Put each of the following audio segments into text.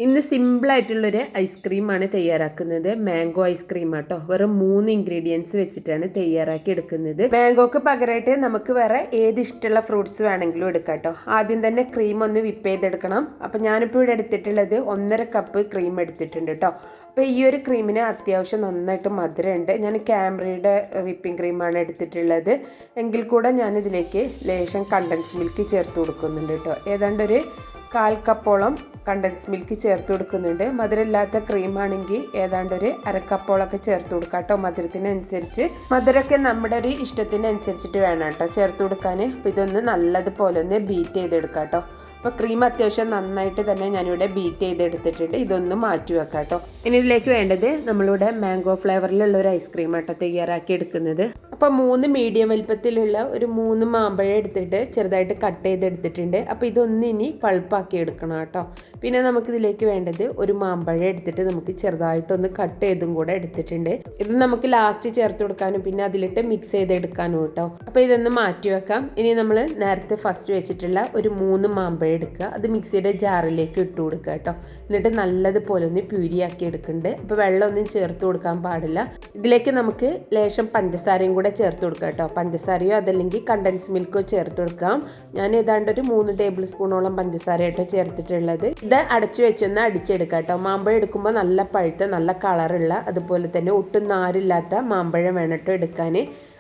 ഇന്ന് സിമ്പിളായിട്ടുള്ളൊരു ഐസ്ക്രീമാണ് തയ്യാറാക്കുന്നത്. മാംഗോ ഐസ്ക്രീം ആട്ടോ. വെറും 3 ഇൻഗ്രീഡിയൻസ് വെച്ചിട്ടാണ് തയ്യാറാക്കി എടുക്കുന്നത്. മാംഗോക്ക് പകരമായിട്ട് നമുക്ക് വേറെ ഏത് ഇഷ്ടമുള്ള ഫ്രൂട്ട്സ് വേണമെങ്കിലും എടുക്കാം കേട്ടോ. ആദ്യം തന്നെ ക്രീം ഒന്ന് വിപ്പ് ചെയ്തെടുക്കണം. അപ്പം ഞാനിപ്പോൾ ഇവിടെ എടുത്തിട്ടുള്ളത് 1.5 കപ്പ് ക്രീം എടുത്തിട്ടുണ്ട് കേട്ടോ. അപ്പോൾ ഈ ഒരു ക്രീമിന് അത്യാവശ്യം നന്നായിട്ട് മധുരമുണ്ട്. ഞാൻ ക്യാംബ്രിയുടെ വിപ്പിംഗ് ക്രീമാണ് എടുത്തിട്ടുള്ളത്. എങ്കിൽ കൂടെ ഞാനിതിലേക്ക് ലേശം കണ്ടൻസ് മിൽക്ക് ചേർത്ത് കൊടുക്കുന്നുണ്ട് കേട്ടോ. ഏതാണ്ട് ഒരു 1/4 കപ്പോളം കണ്ടൻസ് മിൽക്ക് ചേർത്ത് കൊടുക്കുന്നുണ്ട്. മധുരമില്ലാത്ത ക്രീമാണെങ്കിൽ ഏതാണ്ട് ഒരു 1/2 കപ്പോളൊക്കെ ചേർത്ത് കൊടുക്കാം കേട്ടോ. മധുരത്തിനനുസരിച്ച് മധുരമൊക്കെ നമ്മുടെ ഒരു ഇഷ്ടത്തിനനുസരിച്ചിട്ട് വേണം കേട്ടോ ചേർത്ത് കൊടുക്കാൻ. അപ്പോൾ ഇതൊന്ന് നല്ലതുപോലെ ഒന്ന് ബീറ്റ് ചെയ്തെടുക്കാം കേട്ടോ. അപ്പോൾ ക്രീം അത്യാവശ്യം നന്നായിട്ട് തന്നെ ഞാനിവിടെ ബീറ്റ് ചെയ്തെടുത്തിട്ടുണ്ട്. ഇതൊന്ന് മാറ്റി വെക്കാം കേട്ടോ. ഇനി ഇതിലേക്ക് വേണ്ടത് നമ്മളിവിടെ മാംഗോ ഫ്ലേവറിലുള്ള ഒരു ഐസ്ക്രീം ആട്ടോ തയ്യാറാക്കി എടുക്കുന്നത്. അപ്പോൾ 3 മീഡിയം വലിപ്പത്തിലുള്ള ഒരു 3 മാമ്പഴം എടുത്തിട്ട് ചെറുതായിട്ട് കട്ട് ചെയ്തെടുത്തിട്ടുണ്ട്. അപ്പോൾ ഇതൊന്ന് ഇനി പൾപ്പാക്കി എടുക്കണം കേട്ടോ. പിന്നെ നമുക്കിതിലേക്ക് വേണ്ടത് ഒരു മാമ്പഴം എടുത്തിട്ട് നമുക്ക് ചെറുതായിട്ടൊന്ന് കട്ട് ചെയ്തും കൂടെ എടുത്തിട്ടുണ്ട്. ഇത് നമുക്ക് ലാസ്റ്റ് ചേർത്ത് കൊടുക്കാനും പിന്നെ അതിലിട്ട് മിക്സ് ചെയ്തെടുക്കാനും കേട്ടോ. അപ്പോൾ ഇതൊന്ന് മാറ്റി വെക്കാം. ഇനി നമ്മൾ നേരത്തെ ഫസ്റ്റ് വെച്ചിട്ടുള്ള ഒരു 3 മാമ്പഴം എടുക്കുക. അത് മിക്സിയുടെ ജാറിലേക്ക് ഇട്ട് കൊടുക്കുക കേട്ടോ. എന്നിട്ട് നല്ലതുപോലെ ഒന്ന് പ്യൂരിയാക്കി എടുക്കുന്നുണ്ട്. അപ്പോൾ വെള്ളമൊന്നും ചേർത്ത് കൊടുക്കാൻ പാടില്ല. ഇതിലേക്ക് നമുക്ക് ലേശം പഞ്ചസാരയും കൂടെ ചേർത്ത് കൊടുക്കാം കേട്ടോ. പഞ്ചസാരയോ അതല്ലെങ്കിൽ കണ്ടൻസ് മിൽക്കോ ചേർത്ത് കൊടുക്കാം. ഞാൻ ഏതാണ്ട് ഒരു 3 ടേബിൾ സ്പൂണോളം പഞ്ചസാരയായിട്ടോ ചേർത്തിട്ടുള്ളത്. ഇത് അടച്ചു വെച്ചൊന്ന് അടിച്ചെടുക്കാം കേട്ടോ. മാമ്പഴം എടുക്കുമ്പോൾ നല്ല പഴുത്ത നല്ല കളറുള്ള അതുപോലെ തന്നെ ഒട്ടും നാരില്ലാത്ത മാമ്പഴം വേണം കേട്ടോ എടുക്കാൻ.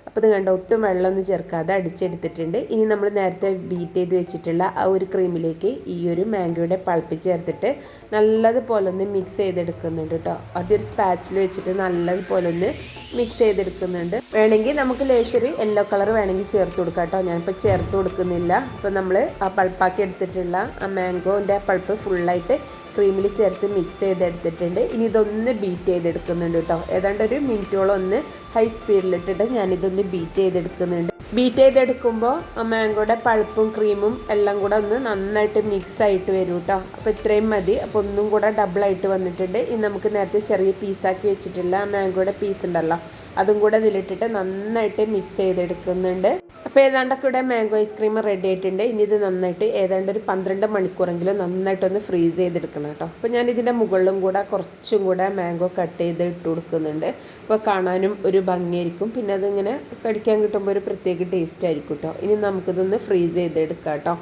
അപ്പോൾ ഇത് കണ്ട ഒട്ടും വെള്ളമൊന്നും ചേർക്കാതെ അടിച്ചെടുത്തിട്ടുണ്ട്. ഇനി നമ്മൾ നേരത്തെ ബീറ്റ് ചെയ്ത് വെച്ചിട്ടുള്ള ആ ഒരു ക്രീമിലേക്ക് ഈ ഒരു മാംഗോയുടെ പൾപ്പ് ചേർത്തിട്ട് നല്ലതുപോലെ ഒന്ന് മിക്സ് ചെയ്തെടുക്കുന്നുണ്ട് കേട്ടോ. അതൊരു സ്പാച്ചിൽ വെച്ചിട്ട് നല്ലതുപോലെ ഒന്ന് മിക്സ് ചെയ്തെടുക്കുന്നുണ്ട്. വേണമെങ്കിൽ നമുക്ക് ലേശം ഒരു യെല്ലോ കളർ വേണമെങ്കിൽ ചേർത്ത് കൊടുക്കാം കേട്ടോ. ഞാനിപ്പോൾ ചേർത്ത് കൊടുക്കുന്നില്ല. ഇപ്പോൾ നമ്മൾ ആ പൾപ്പാക്കി എടുത്തിട്ടുള്ള ആ മാംഗോൻ്റെ പൾപ്പ് ഫുള്ളായിട്ട് ക്രീമിൽ ചേർത്ത് മിക്സ് ചെയ്തെടുത്തിട്ടുണ്ട്. ഇനി ഇതൊന്ന് ബീറ്റ് ചെയ്തെടുക്കുന്നുണ്ട് കേട്ടോ. ഏതാണ്ട് ഒരു മിനിറ്റോളം ഒന്ന് ഹൈ സ്പീഡിലിട്ടിട്ട് ഞാനിതൊന്ന് ബീറ്റ് ചെയ്തെടുക്കുന്നുണ്ട്. ബീറ്റ് ചെയ്തെടുക്കുമ്പോൾ ആ മാംഗോയുടെ പൾപ്പും ക്രീമും എല്ലാം കൂടെ ഒന്ന് നന്നായിട്ട് മിക്സ് ആയിട്ട് വരും കേട്ടോ. അപ്പോൾ ഇത്രയും മതി. അപ്പോൾ ഒന്നും കൂടെ ഡബിളായിട്ട് വന്നിട്ടുണ്ട്. ഇനി നമുക്ക് നേരത്തെ ചെറിയ പീസാക്കി വെച്ചിട്ടുള്ള ആ മാംഗോയുടെ പീസ് ഉണ്ടല്ലോ അതും കൂടെ ഇതിലിട്ടിട്ട് നന്നായിട്ട് മിക്സ് ചെയ്തെടുക്കുന്നുണ്ട്. അപ്പോൾ ഏതാണ്ടൊക്കെ ഇവിടെ മാംഗോ ഐസ്ക്രീം റെഡി ആയിട്ടുണ്ട്. ഇനി ഇത് നന്നായിട്ട് ഏതാണ്ട് ഒരു 12 മണിക്കൂറെങ്കിലും നന്നായിട്ടൊന്ന് ഫ്രീസ് ചെയ്തെടുക്കണം കേട്ടോ. അപ്പോൾ ഞാൻ ഇതിൻ്റെ മുകളിലും കൂടെ കുറച്ചും കൂടെ മാംഗോ കട്ട് ചെയ്ത് ഇട്ട് കൊടുക്കുന്നുണ്ട്. അപ്പോൾ കാണാനും ഒരു ഭംഗിയായിരിക്കും. പിന്നെ അതിങ്ങനെ കടിക്കാൻ കിട്ടുമ്പോൾ ഒരു പ്രത്യേക ടേസ്റ്റ് ആയിരിക്കും കേട്ടോ. ഇനി നമുക്കിതൊന്ന് ഫ്രീസ് ചെയ്തെടുക്കാം കേട്ടോ.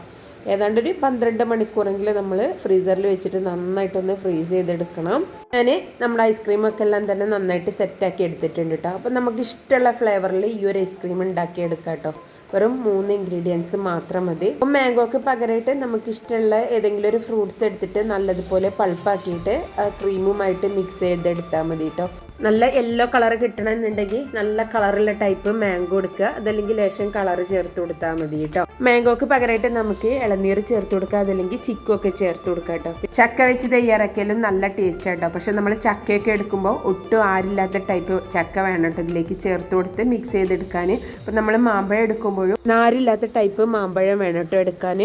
ഏതാണ്ട് ഒരു 12 മണിക്കൂറെങ്കിലും നമ്മൾ ഫ്രീസറിൽ വെച്ചിട്ട് നന്നായിട്ടൊന്ന് ഫ്രീസ് ചെയ്തെടുക്കണം. ഞാൻ നമ്മുടെ ഐസ്ക്രീമൊക്കെ എല്ലാം തന്നെ നന്നായിട്ട് സെറ്റാക്കി എടുത്തിട്ടുണ്ട് കേട്ടോ. അപ്പോൾ നമുക്ക് ഇഷ്ടമുള്ള ഫ്ലേവറിൽ ഈ ഒരു ഐസ്ക്രീം ഉണ്ടാക്കിയെടുക്കാം കേട്ടോ. വെറും 3 ഇൻഗ്രീഡിയൻസ് മാത്രം മതി. അപ്പം മാംഗോക്ക് പകരമായിട്ട് നമുക്ക് ഇഷ്ടമുള്ള ഏതെങ്കിലും ഒരു ഫ്രൂട്ട്സ് എടുത്തിട്ട് നല്ലതുപോലെ പൾപ്പാക്കിയിട്ട് ക്രീമുമായിട്ട് മിക്സ് ചെയ്തെടുത്താൽ മതി കേട്ടോ. നല്ല യെല്ലോ കളർ കിട്ടണമെന്നുണ്ടെങ്കിൽ നല്ല കളറുള്ള ടൈപ്പ് മാംഗോ എടുക്കുക. അതല്ലെങ്കിൽ ലേശം കളർ ചേർത്ത് കൊടുത്താൽ മതി കേട്ടോ. മാംഗോക്ക് പകരമായിട്ട് നമുക്ക് ഇളനീർ ചേർത്ത് കൊടുക്കുക. അതല്ലെങ്കിൽ ചിക്കുമൊക്കെ ചേർത്ത് കൊടുക്കുക കേട്ടോ. ചക്ക വെച്ച് തയ്യാറാക്കിയാലും നല്ല ടേസ്റ്റ് ആട്ടോ. പക്ഷെ നമ്മൾ ചക്കയൊക്കെ എടുക്കുമ്പോൾ ഒട്ടും ആരില്ലാത്ത ടൈപ്പ് ചക്ക വേണം കേട്ടോ ഇതിലേക്ക് ചേർത്ത് കൊടുത്ത് മിക്സ് ചെയ്തെടുക്കാൻ. അപ്പം നമ്മൾ മാമ്പഴം എടുക്കുമ്പോഴും നാരില്ലാത്ത ടൈപ്പ് മാമ്പഴം വേണം കേട്ടോ എടുക്കാൻ.